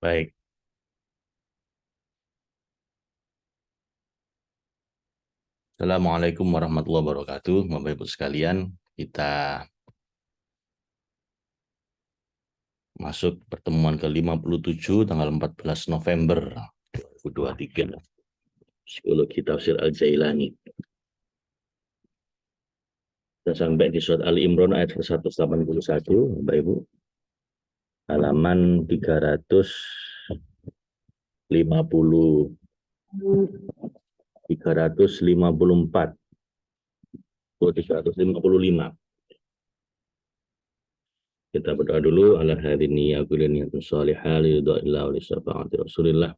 Baik, Assalamualaikum warahmatullahi wabarakatuh. Bapak Ibu sekalian, kita masuk pertemuan ke-57 tanggal 14 November 2023. Psikologi Tafsir Al-Jailani. Kita sampai di surat Ali Imran ayat 181, Bapak Ibu. Halaman 350 354 atau 355. Kita berdoa dulu. Ala hadini ya kulli niyatin shalihah li ridha wa li syafa'ati Rasulillah.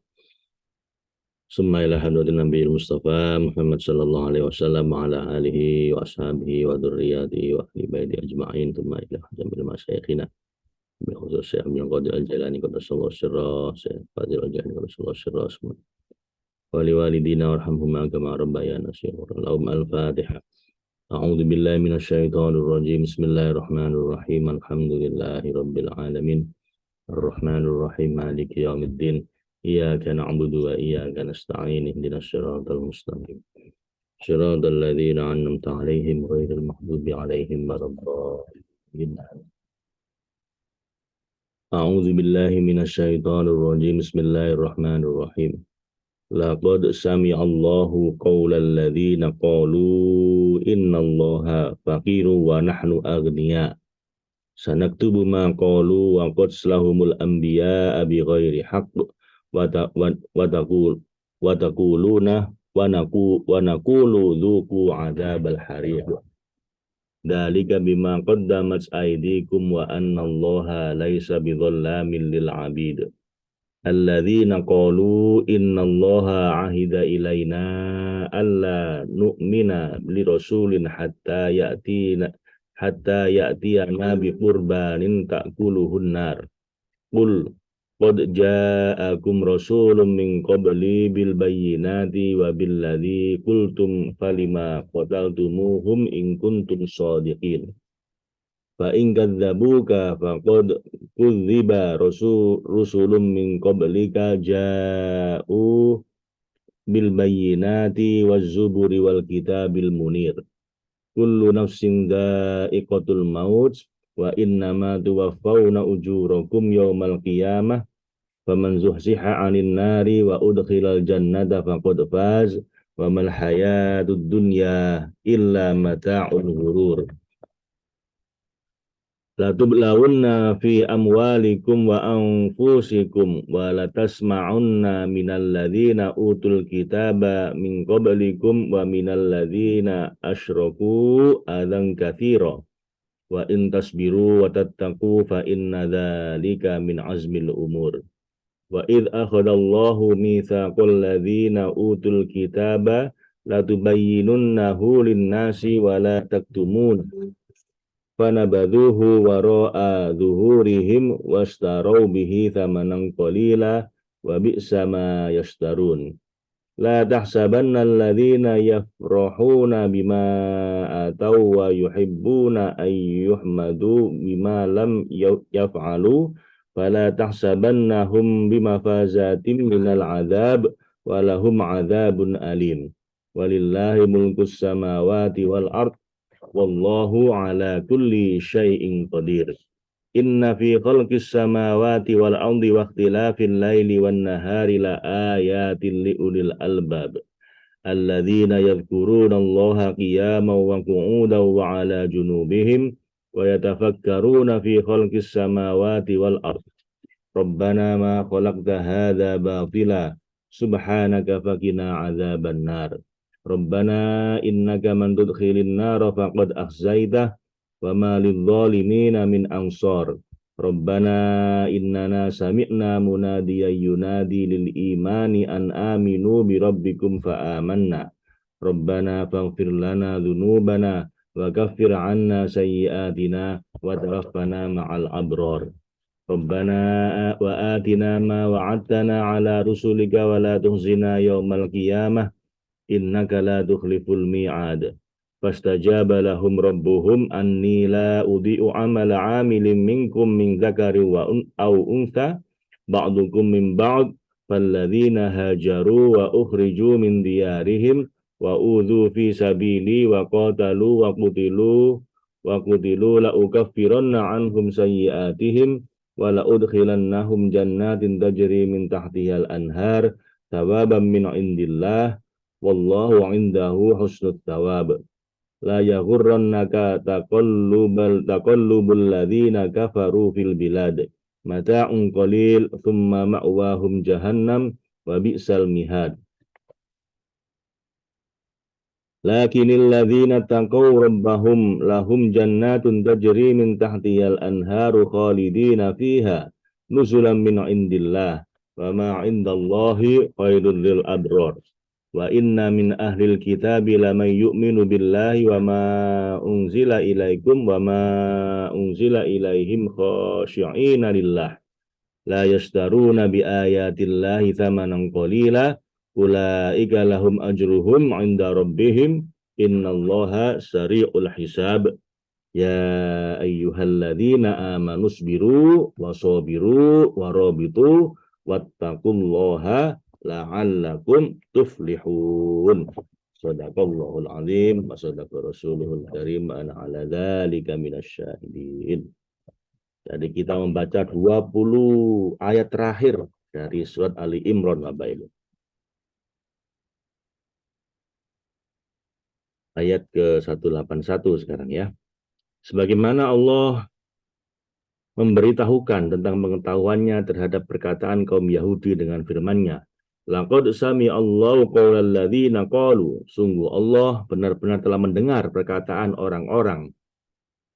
Summa ila hadratin Nabiyil Mustafa Muhammad sallallahu alaihi wasallam wa ala alihi wa ashabihi wa dzurriyyatihi wa ahli baiti ajma'in thumma ila jamil masyayikhina bi khusus Syekh Abdul Qadir Al-Jailani qaddasallahu sirra Syekh Fadil Al-Jailani qaddasallahu sirra wa li walidina warhamhuma kama rabbayana shighran. Lahum al-Fatihah. A'udzu billahi minasyaitonir rajim. Bismillahirrahmanirrahim. Alhamdulillahi rabbil alamin. Ar-Rahmanir Rahim. Maliki yaumiddin. Iyyaka na'budu wa iyyaka nasta'in. Ihdinas siratal mustaqim. Siratal ladzina an'amta 'alaihim ghairil maghdubi 'alaihim waladdallin. A'udzu billahi minasyaitonir rajim. Bismillahirrahmanirrahim. Laqad sami'allahu qaulal ladzina qalu innallaha faqiru wa nahnu aghnia. Sanaktubu ma qalu wa qatlahumul anbiya'a bighairi haqq wa taquluna wa naqulu dzuqu 'adzabal hariq. Dzalika bima qaddamat aydikum wa annallaha laisa bidzallamin lil 'abid. Alladzina qalu innallaha 'ahida ilaina alla nu'mina li rasulin hatta ya'tiyana bi qurbanin ta'kuluhun nar. Qul qad ja'akum rasulun min qabli bil bayyinati wa billadzi qultum falima qataltumuhum in kuntum shadiqin. Fa in kadzabuka faqad kudziba rusulun min qablika ja'u bil bayyinati waz zuburi wal kitabil munir. Kullu nafsin dha'iqatul maut wa innama tuwaffawna ujurakum yawmal qiyamah faman zuhziha 'anil nari wa udkhilal jannata faqad faz wa mal hayatud dunya illa mata'ul ghurur. La tublawunna fi amwalikum wa anfusikum wa la tasma'unna minal ladzina utul kitaba min qablikum wa minal ladzina asyraku adzan katsira wa in tasbiru wa tattaqu fa inna dzalika min azmil umur. Wa id akhadallahu mitsaqal ladzina utul kitaba la tubayyinunnahu lin-nasi wa la taktumun fanabadhuhu wara'a zuhurihim wastarau bihi thamanan qalila wa bi'sa ma yashtarun. La tahsabanna alladhina yafrahuna bima ataw wa yuhibbuna ay yuhmadu bima lam yaf'alu fala tahsabannahum bimafazatin minal adhab wa lahum adhabun alim. Walillahi mulkus samawati wal ard wallahu ala kulli syai'in qadir. Inna fi khalqis samawati wal ardi wa ikhtilafil laili wan nahari la ayatin li ulil albab alladzina yadhkuruna Allaha qiyaman wa qu'udan wa ala junubihim wa yatafakkaruna fi khalqis samawati wal ard. Rabbana ma khalaqta hadza batila subhanaka faqina adzaban nar. Rabbana innaka man tudkhilin nar faqad akhzaitah wa ma lidh-dhalimina min ansar. Rabbana innana sami'na munadiyan yunadi lil imani an aminu bi rabbikum fa amanna. Rabbana faghfir lana dhunubana wa kaffir 'anna sayyi'atina wa tawaffana ma'al abrar. Rabbana wa atina ma wa'adtana ala rusulika wa la tukhzina yawmal qiyamah innaka la tukhliful mi'ad. Fastajaba lahum rabbuhum anni la udhi'u amala 'amilin minkum min dzakari wa aw untha ba'dukum min ba'd falladzina hajaru wa ukhriju min diyarihim wa udzu fi sabili wa qutilu la ukaffiranna anhum sayyi'atihim wa la udkhilannahum jannatin tajri min tahtihal anhar thawaban min indillah wallahu indahu husnul thawab. La yaghurrannaka taqallubul ladzina kafaru fil bilad mata'un qalil thumma ma'wahum jahannam wa bi'sal mihad. Lakinil ladzina taqaw rabbahum lahum jannatun tajri min tahtihal anharu khalidina fiha nuzulan min indillah wa ma indallahi khairul lil abrar. Wa inna min ahlil kitabi laman yu'minu billahi wa ma unzila ilaikum wa ma unzila ilaihim khashi'ina lillah la yashtaruna bi ayatillahi thamanan qalila ulaika lahum ajruhum 'inda rabbihim innallaha sari'ul hisab. Ya ayyuhalladzina amanu sabiru wa sabiru wa rabitu wattaqullaha la'allakum tuflihun. Shadaqallahul azim wa shadaqa rasuluhul karim wa ana ala dzalika minasyahidin. Jadi kita membaca 20 ayat terakhir dari surat Ali Imran, Bapak Ibu. Ayat ke-181 sekarang ya. Sebagaimana Allah memberitahukan tentang pengetahuannya terhadap perkataan kaum Yahudi dengan firman-Nya, laqad sami'allahu qaulal ladzina qalu, sungguh Allah benar-benar telah mendengar perkataan orang-orang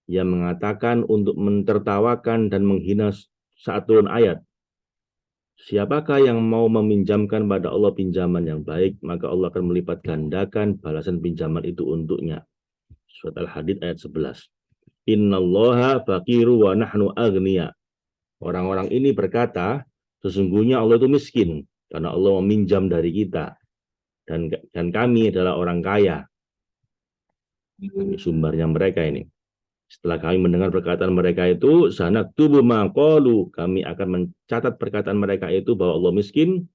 yang mengatakan untuk mentertawakan dan menghina saat turun ayat. Siapakah yang mau meminjamkan pada Allah pinjaman yang baik, maka Allah akan melipat gandakan balasan pinjaman itu untuknya. Surat Al-Hadid ayat 11. Innallaha faqiru wa nahnu aghnia. Orang-orang ini berkata, sesungguhnya Allah itu miskin karena Allah meminjam dari kita dan kami adalah orang kaya. Ini sumbernya mereka ini. Setelah kami mendengar perkataan mereka itu, sanaktubu ma qalu, kami akan mencatat perkataan mereka itu bahwa Allah miskin,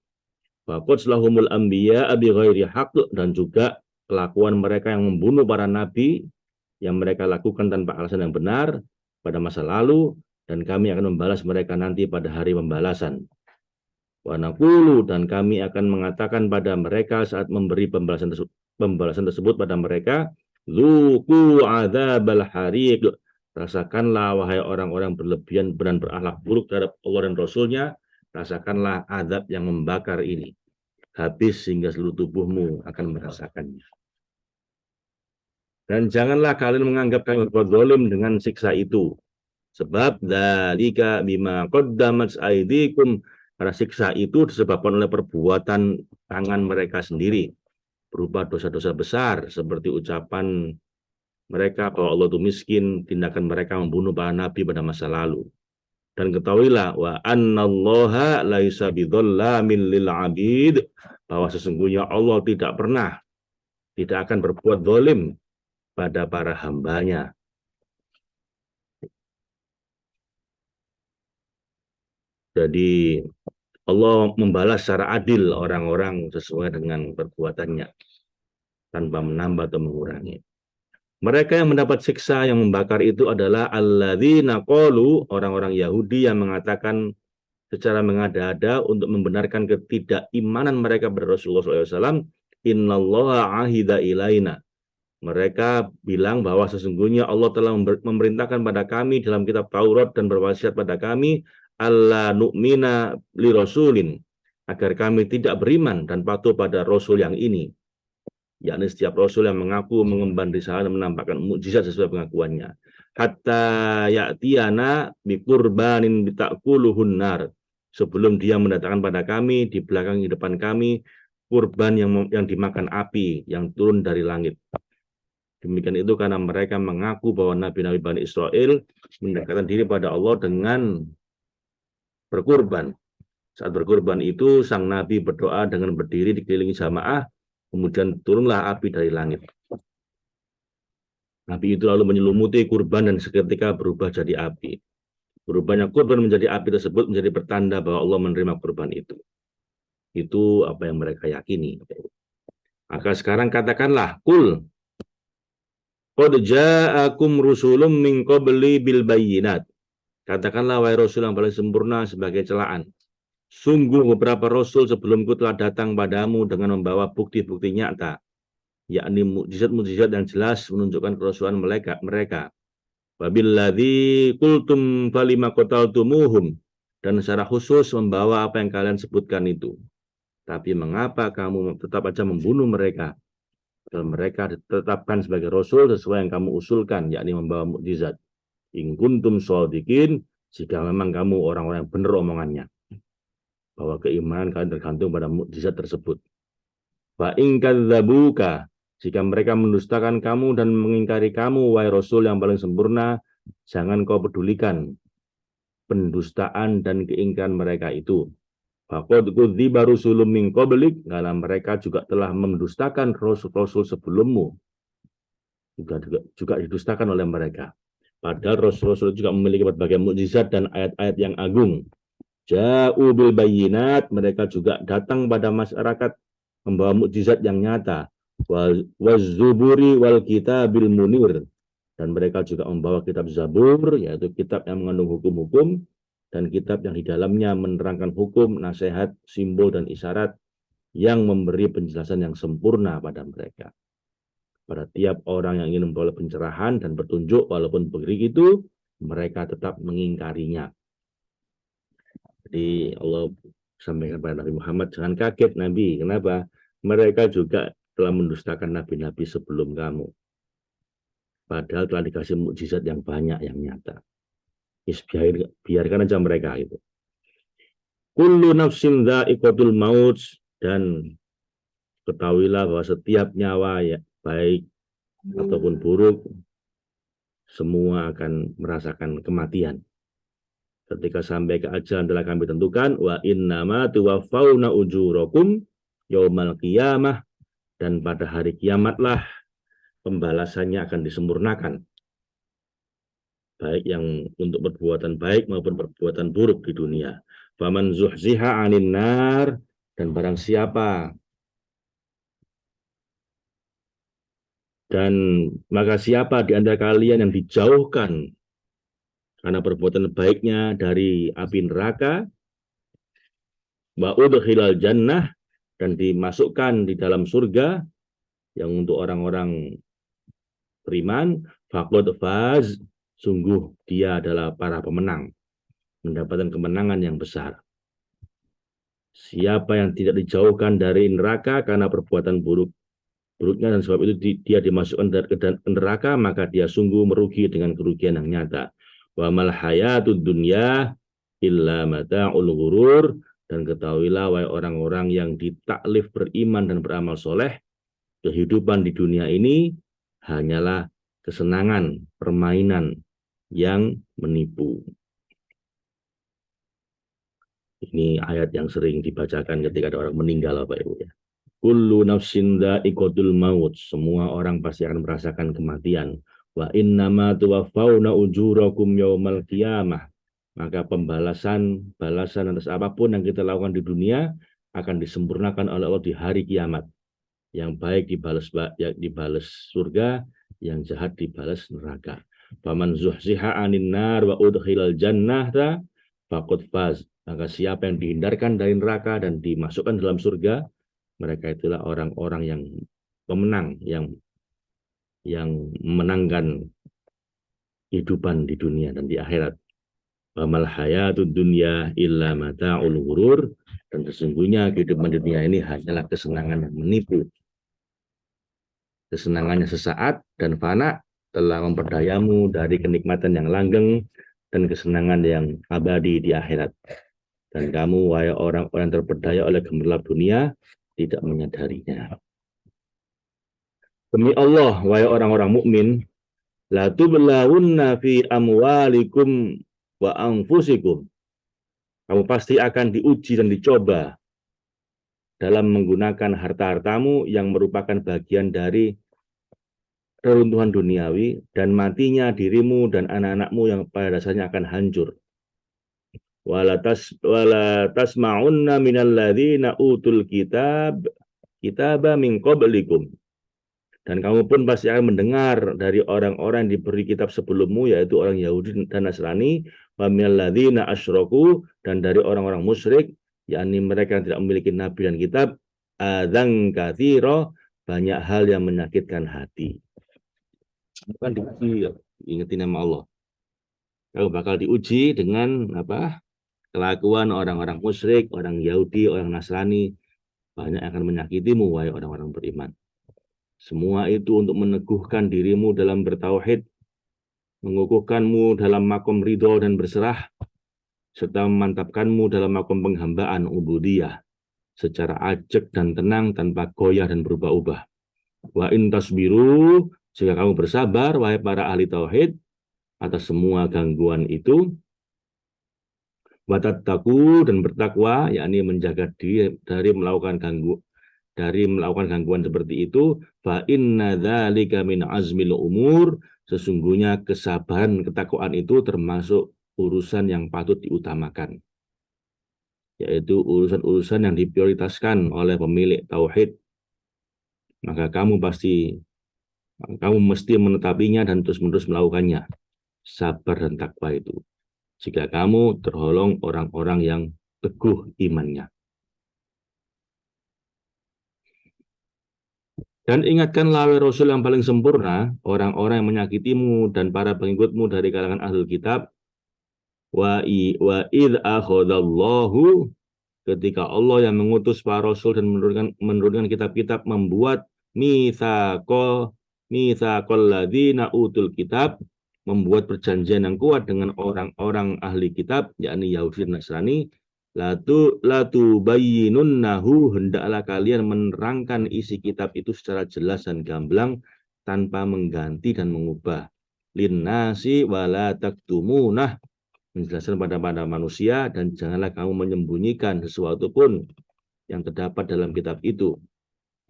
wa qatlahumul anbiya bi ghairi haqq, dan juga kelakuan mereka yang membunuh para nabi yang mereka lakukan tanpa alasan yang benar pada masa lalu, dan kami akan membalas mereka nanti pada hari pembalasan. Wa naqulu, dan kami akan mengatakan pada mereka saat memberi pembalasan tersebut pada mereka, Zuku adzabal hariq, rasakanlah wahai orang-orang berlebihan dan berakhlak buruk terhadap Allah dan Rasulnya, rasakanlah azab yang membakar ini, habis sehingga seluruh tubuhmu akan merasakannya. Dan janganlah kalian menganggap kami berbuat zalim dengan siksa itu. Sebab dzalika bima qaddamat aydikum, karena siksa itu disebabkan oleh perbuatan tangan mereka sendiri, berupa dosa-dosa besar seperti ucapan mereka bahwa Allah itu miskin, tindakan mereka membunuh para nabi pada masa lalu. Dan ketahuilah wa annallaha laisa bidzallamin lil abid, bahwa sesungguhnya Allah tidak akan berbuat zalim pada para hambanya. Jadi Allah membalas secara adil orang-orang sesuai dengan perbuatannya tanpa menambah atau mengurangi. Mereka yang mendapat siksa yang membakar itu adalah alladzina qalu, orang-orang Yahudi yang mengatakan secara mengada-ada untuk membenarkan ketidakimanan mereka kepada Rasulullah SAW, innallaha ahida ilaina. Mereka bilang bahwa sesungguhnya Allah telah memerintahkan pada kami dalam kitab Taurat dan berwasiat pada kami, alla nu'mina li rasulin, agar kami tidak beriman dan patuh pada Rasul yang ini, yakni setiap Rasul yang mengaku mengemban risalah dan menampakkan mukjizat sesuai pengakuannya, hatta ya'tiyana biqurbanin bitaquluhun nar, sebelum dia mendatangkan pada kami di belakang di depan kami kurban yang dimakan api yang turun dari langit. Demikian itu karena mereka mengaku bahwa nabi-nabi Bani Israel mendekatkan diri pada Allah dengan berkurban. Saat berkurban itu sang nabi berdoa dengan berdiri dikelilingi jamaah, kemudian turunlah api dari langit. Nabi itu lalu menyelumuti kurban dan seketika berubah jadi api. Berubahnya kurban menjadi api tersebut menjadi pertanda bahwa Allah menerima kurban itu. Itu apa yang mereka yakini. Maka sekarang katakanlah, kul qad ja'akum rusulun min qabli bil bayyinat. Katakanlah wahai Rasul yang paling sempurna sebagai celaan. Sungguh beberapa Rasul sebelumku telah datang padamu dengan membawa bukti-bukti nyata, yakni mukjizat-mukjizat yang jelas menunjukkan kerasulan mereka. Wabilladzi kultum falima qataltumuhum, dan secara khusus membawa apa yang kalian sebutkan itu. Tapi mengapa kamu tetap aja membunuh mereka? Dan mereka ditetapkan sebagai Rasul sesuai yang kamu usulkan, yakni membawa mukjizat. In kuntum shodiqin, jika memang kamu orang-orang yang benar omongannya, bahwa keimanan kalian tergantung pada mukjizat tersebut. Wa in kadzabuka, jika mereka mendustakan kamu dan mengingkari kamu, wahai Rasul yang paling sempurna, jangan kau pedulikan pendustaan dan keingkaran mereka itu. Faqad kudziba rusulun min qablik, karena mereka juga telah mendustakan rasul-rasul sebelummu, juga didustakan oleh mereka. Padahal rasul-rasul juga memiliki berbagai mukjizat dan ayat-ayat yang agung. Ja'u bil bayyinat, mereka juga datang pada masyarakat membawa mukjizat yang nyata. Waz-zuburi wal kitabil munir, dan mereka juga membawa kitab Zabur, yaitu kitab yang mengandung hukum-hukum, dan kitab yang di dalamnya menerangkan hukum, nasihat, simbol, dan isyarat yang memberi penjelasan yang sempurna pada mereka. Pada tiap orang yang ingin memperoleh pencerahan dan petunjuk, walaupun begitu, mereka tetap mengingkarinya. Jadi Allah sampaikan kepada Nabi Muhammad, jangan kaget Nabi. Kenapa? Mereka juga telah mendustakan nabi-nabi sebelum kamu. Padahal telah dikasih mukjizat yang banyak, yang nyata. Biarkan aja mereka itu. Kullu nafsin dha'iqatul maut, dan ketahuilah bahwa setiap nyawa, ya baik ataupun buruk, semua akan merasakan kematian. Ketika sampai ke ajalan telah kami tentukan, wa innama tuwaffawna ujurakum yaumal qiyamah, dan pada hari kiamatlah pembalasannya akan disempurnakan, baik yang untuk perbuatan baik maupun perbuatan buruk di dunia. Faman zuhziha 'anil nar, dan barang siapa dan maka siapa di antara kalian yang dijauhkan karena perbuatan baiknya dari api neraka, wa udkhilal jannah, dan dimasukkan di dalam surga yang untuk orang-orang beriman, faqad faz, sungguh dia adalah para pemenang, mendapatkan kemenangan yang besar. Siapa yang tidak dijauhkan dari neraka karena perbuatan buruknya, dan sebab itu dia dimasukkan ke neraka, maka dia sungguh merugi dengan kerugian yang nyata. Wa mal hayatud dunya illa mata'ul ghurur, dan ketahuilah wahai orang-orang yang ditaklif beriman dan beramal soleh, kehidupan di dunia ini hanyalah kesenangan, permainan yang menipu. Ini ayat yang sering dibacakan ketika ada orang meninggal, Bapak Ibu ya. Kullu nafsin dha'iqatul maut, semua orang pasti akan merasakan kematian. Wa innama tuwaffawna ujurakum yaumal qiyamah, maka balasan atas apapun yang kita lakukan di dunia akan disempurnakan oleh Allah di hari kiamat. Yang baik dibalas surga, yang jahat dibalas neraka. Faman zuhziha 'anil nar wa udkhilal jannah faqad faz, maka siapa yang dihindarkan dari neraka dan dimasukkan dalam surga, mereka itulah orang-orang yang pemenang, yang memenangkan kehidupan di dunia dan di akhirat. Wamal hayatud dunya illa mata'ul ghurur, dan sesungguhnya kehidupan di dunia ini hanyalah kesenangan yang menipu. Kesenangannya sesaat dan fana telah memperdayamu dari kenikmatan yang langgeng dan kesenangan yang abadi di akhirat. Dan kamu, wahai orang-orang terperdaya oleh gemerlap dunia, tidak menyadarinya. Demi Allah, wahai orang-orang mukmin, la tublawunna fi amwalikum wa anfusikum. Kamu pasti akan diuji dan dicoba dalam menggunakan harta-hartamu yang merupakan bagian dari reruntuhan duniawi, dan matinya dirimu dan anak-anakmu yang pada dasarnya akan hancur. wala tasma'unna minal ladzina utul kitaba min qablikum. Dan kamu pun pasti akan mendengar dari orang-orang yang diberi kitab sebelummu, yaitu orang Yahudi dan Nasrani, wa minal ladzina asyraku, dan dari orang-orang musyrik, yakni mereka yang tidak memiliki nabi dan kitab, adzan katsira, banyak hal yang menyakitkan hati. Bukan diuji, ingetin nama Allah. Kamu bakal diuji dengan kelakuan orang-orang musyrik, orang Yahudi, orang Nasrani, banyak akan menyakitimu, wahai orang-orang beriman. Semua itu untuk meneguhkan dirimu dalam bertauhid, mengukuhkanmu dalam makom ridho dan berserah, serta memantapkanmu dalam makom penghambaan ubudiyah secara ajak dan tenang tanpa goyah dan berubah-ubah. Wa in tasbiru, jika kamu bersabar, wahai para ahli tauhid, atas semua gangguan itu, wa tattaqu, dan bertakwa, yakni menjaga diri dari melakukan gangguan seperti itu, fa inna dzalika min azmil umur, sesungguhnya kesabaran, ketakwaan itu termasuk urusan yang patut diutamakan, yaitu urusan-urusan yang diprioritaskan oleh pemilik tauhid. Maka kamu mesti menetapinya dan terus-menerus melakukannya, sabar dan takwa itu, jika kamu tergolong orang-orang yang teguh imannya. Dan ingatkanlah wahai Rasul yang paling sempurna, orang-orang yang menyakitimu dan para pengikutmu dari kalangan ahlul kitab, wa idh akhadallahu, ketika Allah yang mengutus para Rasul dan menurunkan kitab-kitab, membuat mitsaqal ladzina utul kitab, membuat perjanjian yang kuat dengan orang-orang ahli kitab, yakni Yahudi dan Nasrani, latu bayyinunnahu, hendaklah kalian menerangkan isi kitab itu secara jelas dan gamblang tanpa mengganti dan mengubah. Linnasi wala taktumunah, menjelaskan pada manusia, dan janganlah kamu menyembunyikan sesuatu pun yang terdapat dalam kitab itu,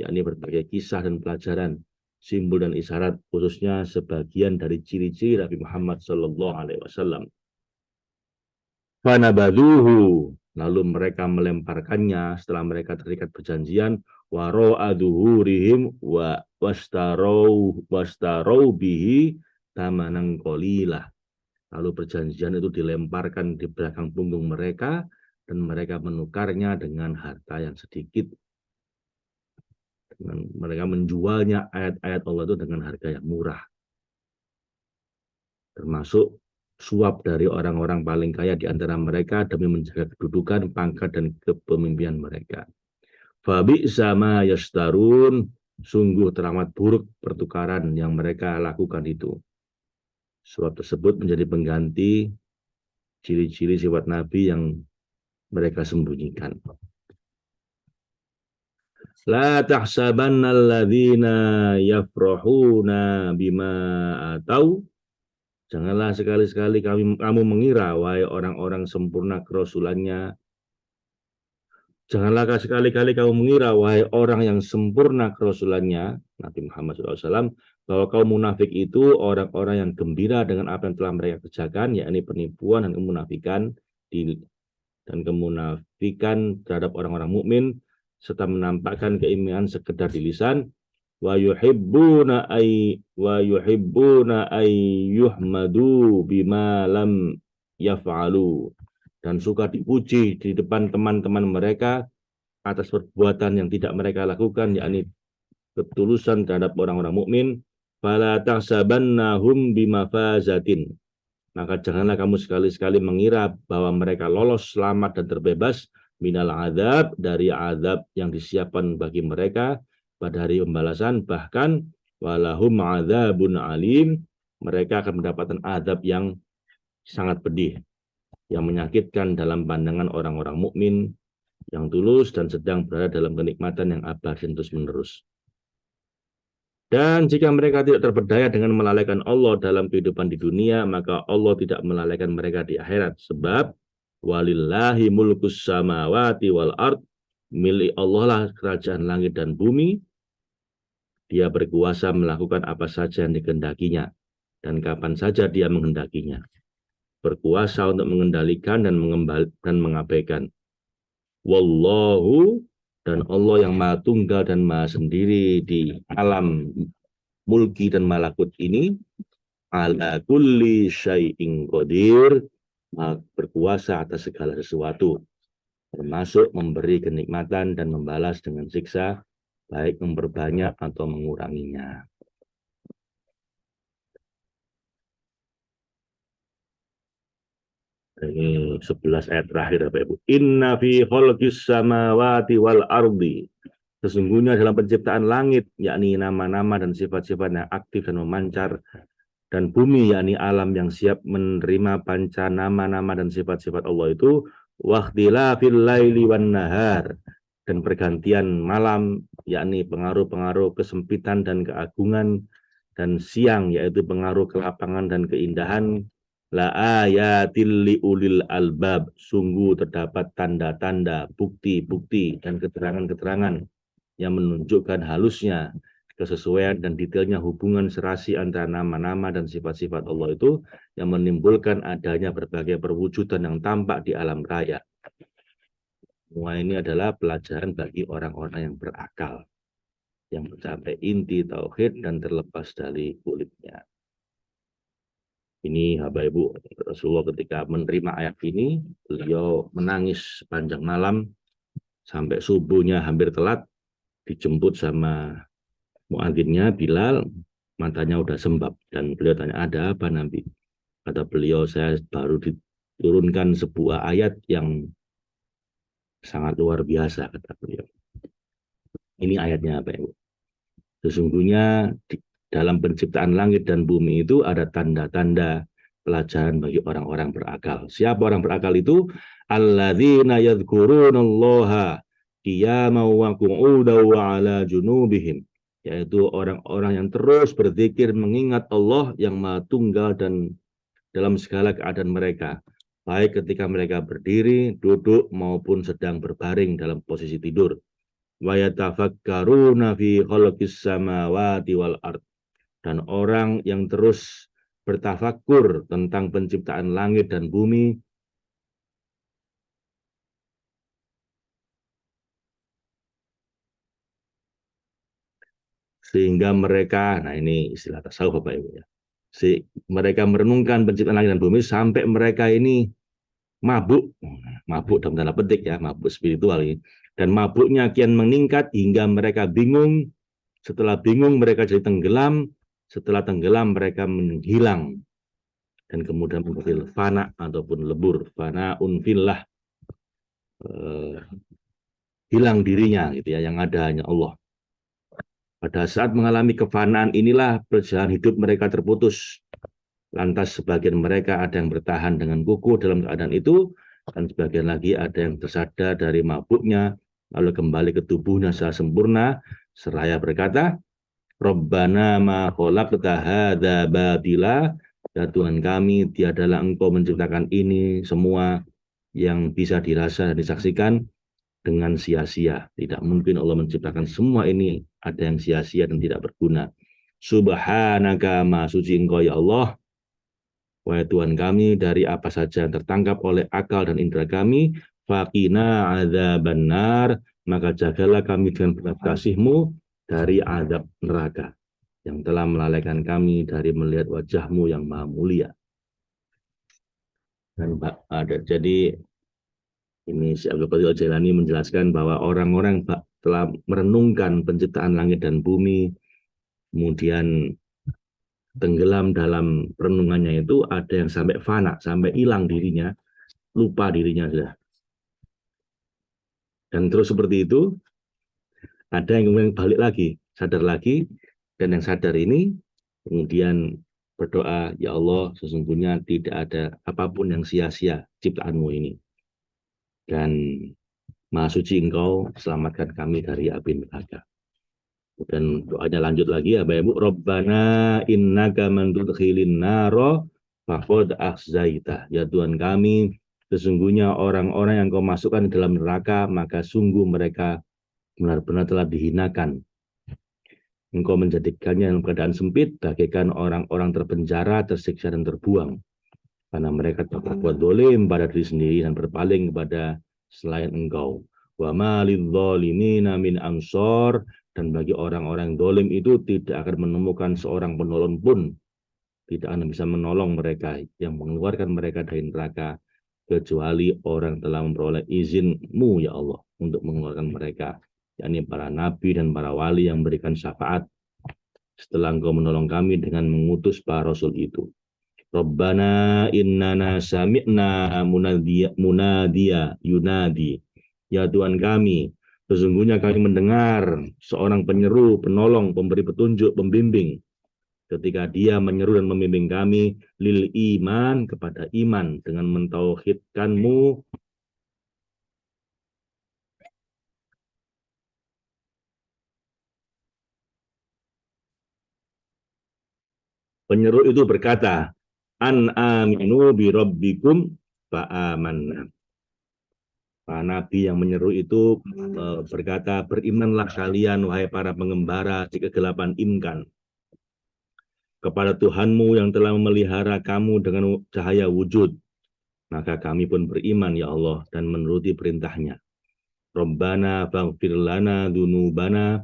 yakni berbagai kisah dan pelajaran, simbol dan isyarat, khususnya sebagian dari ciri-ciri Nabi Muhammad SAW. Fanabaduhu, lalu mereka melemparkannya setelah mereka terikat perjanjian, waro'a duhurihim wastarau bihi tamanan qalilah. Lalu perjanjian itu dilemparkan di belakang punggung mereka, dan mereka menukarnya dengan harta yang sedikit. Dan mereka menjualnya ayat-ayat Allah itu dengan harga yang murah. Termasuk suap dari orang-orang paling kaya di antara mereka demi menjaga kedudukan, pangkat, dan kepemimpinan mereka. Fabi'sa ma yashtarun, sungguh teramat buruk pertukaran yang mereka lakukan itu. Suap tersebut menjadi pengganti ciri-ciri sifat Nabi yang mereka sembunyikan. La tahsabanna alladzina yafrahuna bima atau, janganlah sekali-sekali kamu mengira, wahai orang-orang sempurna kerasulannya, janganlah sekali-kali kamu mengira, wahai orang yang sempurna kerasulannya, Nabi Muhammad SAW, bahwa kaum munafik itu orang-orang yang gembira dengan apa yang telah mereka kerjakan, yakni penipuan dan kemunafikan terhadap orang-orang mukmin, serta menampakkan keimanan sekedar di lisan, wa yuhibbuna ay yuhmadu bima lam yaf'alu, dan suka dipuji di depan teman-teman mereka atas perbuatan yang tidak mereka lakukan, yakni ketulusan terhadap orang-orang mukmin. Fala tahsabannahum bimafazatin, maka janganlah kamu sekali-sekali mengira bahwa mereka lolos, selamat, dan terbebas minal azab, dari azab yang disiapkan bagi mereka pada hari pembalasan. Bahkan walahum azabun alim, mereka akan mendapatkan azab yang sangat pedih, yang menyakitkan dalam pandangan orang-orang mukmin yang tulus dan sedang berada dalam kenikmatan yang abadi terus-menerus. Dan jika mereka tidak terberdaya dengan melalaikan Allah dalam kehidupan di dunia, maka Allah tidak melalaikan mereka di akhirat. Sebab walillahi mulkus samawati wal ard, milik Allah lah kerajaan langit dan bumi. Dia berkuasa melakukan apa saja yang dikehendakinya dan kapan saja dia menghendakinya. berkuasa untuk mengendalikan dan mengabaikan. Wallahu, dan Allah yang maha tunggal dan maha sendiri di alam mulki dan malakut ini, ala kulli syai'in qadir, berkuasa atas segala sesuatu, termasuk memberi kenikmatan dan membalas dengan siksa, baik memperbanyak atau menguranginya. Ini 11 ayat terakhir, Bapak Ibu. Inna fi khalqis samawati wal ardi. Sesungguhnya dalam penciptaan langit, yakni nama-nama dan sifat-sifat yang aktif dan memancar, dan bumi, yakni alam yang siap menerima panca nama-nama dan sifat-sifat Allah itu, wakhtilafil laili wan nahar, dan pergantian malam, yakni pengaruh-pengaruh kesempitan dan keagungan, dan siang, yaitu pengaruh kelapangan dan keindahan. La ayatil liulil albab, sungguh terdapat tanda-tanda, bukti-bukti dan keterangan-keterangan yang menunjukkan halusnya, kesesuaian dan detailnya hubungan serasi antara nama-nama dan sifat-sifat Allah itu, yang menimbulkan adanya berbagai perwujudan yang tampak di alam raya. Semua ini adalah pelajaran bagi orang-orang yang berakal, yang mencapai inti tauhid dan terlepas dari kulitnya. Ini Bapak Ibu, Rasulullah ketika menerima ayat ini, beliau menangis sepanjang malam sampai subuhnya hampir telat, dijemput sama muadzinnya Bilal, matanya udah sembab, dan beliau tanya, ada apa Nabi? Kata beliau, saya baru diturunkan sebuah ayat yang sangat luar biasa, kata beliau. Ini ayatnya Bapak Ibu. Sesungguhnya dalam penciptaan langit dan bumi itu ada tanda-tanda pelajaran bagi orang-orang berakal. Siapa orang berakal itu? Alladzina yadhkurunallaha qiyaman wa qu'udan wa ala junubihim, yaitu orang-orang yang terus berzikir mengingat Allah yang Maha Tunggal dan dalam segala keadaan mereka, baik ketika mereka berdiri, duduk maupun sedang berbaring dalam posisi tidur. Wa yatafakkaruna fi khalqis samawati wal ard, dan orang yang terus bertafakur tentang penciptaan langit dan bumi, sehingga mereka, nah ini istilah tasawuf Bapak Ibu ya, mereka merenungkan penciptaan langit dan bumi sampai mereka ini mabuk, mabuk dalam tanda petik ya, mabuk spiritual ini, dan mabuknya kian meningkat hingga mereka bingung, setelah bingung mereka jadi tenggelam, setelah tenggelam mereka menghilang dan kemudian menjadi fana ataupun lebur, fana unfillah, hilang dirinya gitu ya, yang ada hanya Allah. Pada saat mengalami kefanaan inilah perjalanan hidup mereka terputus. Lantas sebagian mereka ada yang bertahan dengan kukuh dalam keadaan itu, dan sebagian lagi ada yang tersadar dari mabuknya, lalu kembali ke tubuhnya secara sempurna, seraya berkata, Rabbana ma khalaqta hadza batila, ya Tuhan kami, tiadalah Engkau menciptakan ini semua yang bisa dirasa dan disaksikan dengan sia-sia. Tidak mungkin Allah menciptakan semua ini ada yang sia-sia dan tidak berguna. Subhanaka, maha suci Engkau ya Allah, wahai Tuhan kami, dari apa saja yang tertangkap oleh akal dan indera kami, faqina adzabannar, maka jagalah kami dengan belas kasih-Mu dari azab neraka, yang telah melalaikan kami dari melihat wajah-Mu yang maha mulia. Dan jadi ini si Abdul Qadir Al-Jailani menjelaskan bahwa orang-orang telah merenungkan penciptaan langit dan bumi, kemudian tenggelam dalam renungannya itu, ada yang sampai fana, sampai hilang dirinya, lupa dirinya sudah. Dan terus seperti itu, ada yang kemudian balik lagi, sadar lagi, dan yang sadar ini kemudian berdoa, ya Allah, sesungguhnya tidak ada apapun yang sia-sia ciptaanmu ini. Dan Maha suci Engkau, selamatkan kami dari api neraka. Dan doanya lanjut lagi ya Bapak Ibu, Rabbana innaka man tudkhilin naro faqad akhzaita. Ya Tuhan kami, sesungguhnya orang-orang yang Kau masukkan dalam neraka, maka sungguh mereka benar-benar telah dihinakan. Engkau menjadikannya dalam keadaan sempit, bagaikan orang-orang terpenjara, tersiksa dan terbuang. karena mereka berbuat dolim pada diri sendiri dan berpaling kepada selain engkau. Wa ma lidzalimina min ansor, dan bagi orang-orang dolim itu tidak akan menemukan seorang penolong pun, tidak akan bisa menolong mereka yang mengeluarkan mereka dari neraka kecuali orang telah memperoleh izinmu ya Allah untuk mengeluarkan mereka, yakni para nabi dan para wali yang memberikan syafaat setelah engkau menolong kami dengan mengutus para rasul itu. Rabbana innana sami'na munadiya yunadi. Ya Tuhan kami, sesungguhnya kami mendengar seorang penyeru, penolong, pemberi petunjuk, pembimbing, ketika dia menyeru dan membimbing kami lil iman, kepada iman dengan mentauhidkanmu. Penyeru itu berkata, an aminu bi rabbikum fa amanna. Para nabi yang menyeru itu berkata, berimanlah kalian wahai para pengembara di kegelapan imkan kepada Tuhanmu yang telah memelihara kamu dengan cahaya wujud. Maka kami pun beriman ya Allah dan menuruti perintahnya. Rabbana faghfir lana dzunubana.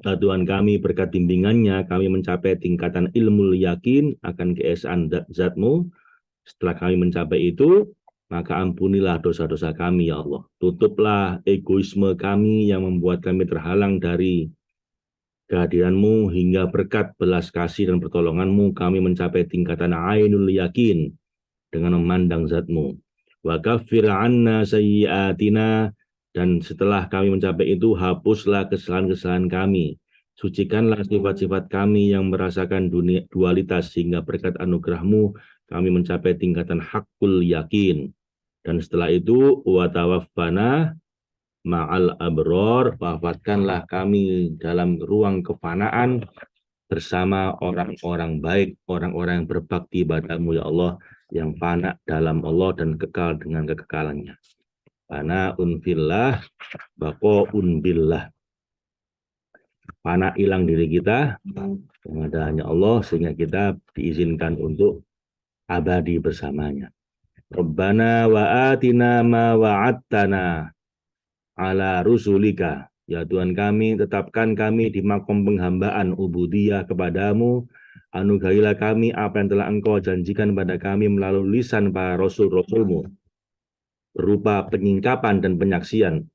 Tuhan kami, berkat bimbingannya kami mencapai tingkatan ilmu yakin akan keesaan zatmu. Setelah kami mencapai itu, maka ampunilah dosa-dosa kami ya Allah. Tutuplah egoisme kami yang membuat kami terhalang dari kehadiranmu, hingga berkat belas kasih dan pertolonganmu kami mencapai tingkatan ainul yakin dengan memandang zatmu. Wa kaffir anna sayyiatina, dan setelah kami mencapai itu, hapuslah kesalahan-kesalahan kami. Sucikanlah sifat-sifat kami yang merasakan dunia dualitas, sehingga berkat anugerahmu kami mencapai tingkatan hakul yakin. Dan setelah itu, wa tawaffana ma'al abror, wafatkanlah kami dalam ruang kefanaan bersama orang-orang baik, orang-orang yang berbakti padamu ya Allah, yang fana dalam Allah dan kekal dengan kekekalannya. Fana unfillah, bako unbillah. Fana hilang diri kita, yang ada hanya Allah, sehingga kita diizinkan untuk abadi bersamanya. Rabbana wa atina ma wa'adtana ala rusulika. Ya Tuhan kami, tetapkan kami di makom penghambaan ubudiyah kepadamu. Anugerahilah kami apa yang telah engkau janjikan pada kami melalui lisan para rasul-rasulmu, berupa penyingkapan dan penyaksian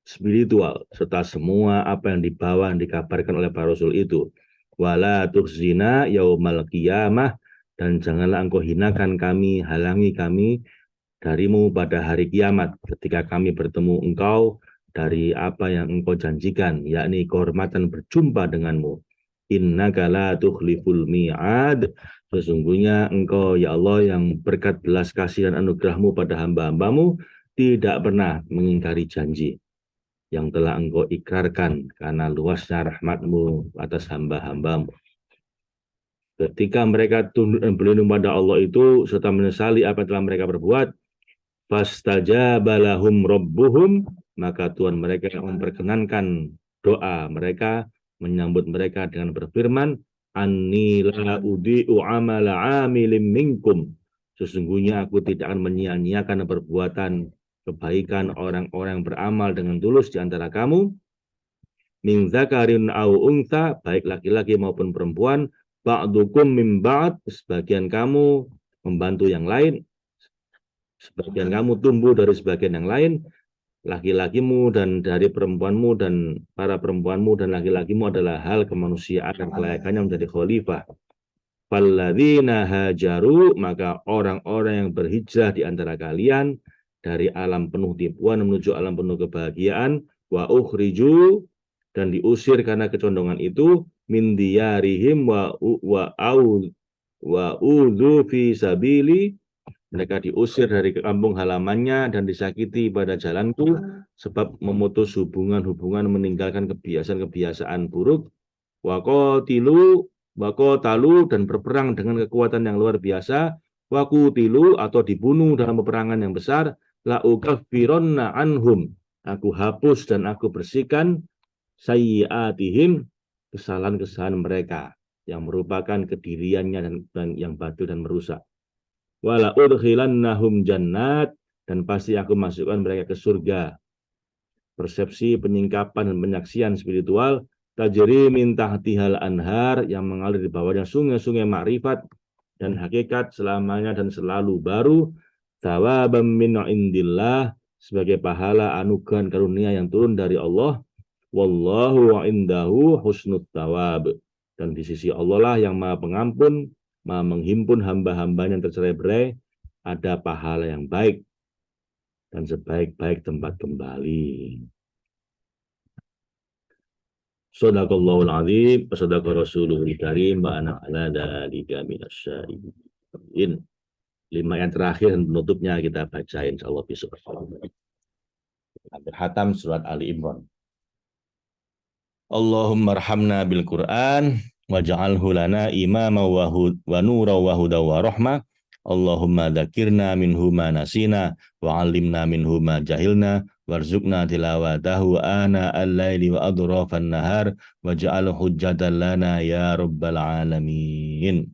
spiritual, serta semua apa yang dibawa dan dikabarkan oleh para rasul itu. Wala tukhzina yaumal qiyamah, dan janganlah engkau hinakan kami, halangi kami darimu pada hari kiamat, ketika kami bertemu engkau dari apa yang engkau janjikan, yakni kehormatan berjumpa denganmu. Innaka la tukhliful mi'ad, sesungguhnya engkau ya Allah yang berkat belas kasih dan anugerahmu pada hamba-hambamu tidak pernah mengingkari janji yang telah engkau ikrarkan karena luasnya rahmatmu atas hamba-hambamu. Ketika mereka tunduk dan berlindung pada Allah itu serta menyesali apa yang telah mereka perbuat, fastajaba lahum rabbuhum, maka Tuhan mereka memperkenankan doa mereka, menyambut mereka dengan berfirman, anni la udhi'u amala amilin minkum, sesungguhnya aku tidak akan menyia-nyiakan perbuatan kebaikan orang-orang beramal dengan tulus di antara kamu, min zakarin au untha, baik laki-laki maupun perempuan, ba'dukum min ba'd, sebagian kamu membantu yang lain, sebagian kamu tumbuh dari sebagian yang lain, laki-lakimu dan dari perempuanmu dan para perempuanmu dan laki-lakimu adalah hal kemanusiaan dan kelayakannya menjadi khalifah. Falladzina hajaru, maka orang-orang yang berhijrah di antara kalian dari alam penuh tipuan menuju alam penuh kebahagiaan, wa ukhriju, dan diusir karena kecondongan itu, min diyarihim wa udzu fi sabili, mereka diusir dari kampung halamannya dan disakiti pada jalanku, sebab memutus hubungan-hubungan, meninggalkan kebiasaan-kebiasaan buruk. Wakotalu, dan berperang dengan kekuatan yang luar biasa. Wakutilu, atau dibunuh dalam peperangan yang besar. La ukaffironna anhum, aku hapus dan aku bersihkan sayyiatihim, kesalahan-kesalahan mereka yang merupakan kediriannya dan yang batil dan merusak. wala udkhilannahum jannat, dan pasti aku masukkan mereka ke surga. Persepsi penyingkapan dan penyaksian spiritual, tajri min tahtihal anhar, yang mengalir di bawahnya sungai-sungai makrifat dan hakikat selamanya dan selalu baru, thawabam min indillah, sebagai pahala anugerah karunia yang turun dari Allah, wallahu indahu husnut thawab, dan di sisi Allah lah yang maha pengampun, maha menghimpun hamba-hambanya yang tercerai-berai, ada pahala yang baik dan sebaik-baik tempat kembali. Shadaqallahul azim, sadaqa rasulul karim, wa ana ala dzalika minasyahidin. 5 yang terakhir dan penutupnya kita baca insyaallah besok. Hampir hatam surat Ali Imran. Allahumma arhamna bil Qur'an waj'alhu lana imama wa nura wa huda wa rahmah. Allahumma dzakirna minhu ma nasina wa 'allimna minhu ma jahilna warzuqna tilawatahu ana al-laili wa adrafan nahar waj'al hujjatan lana ya rabbal alamin.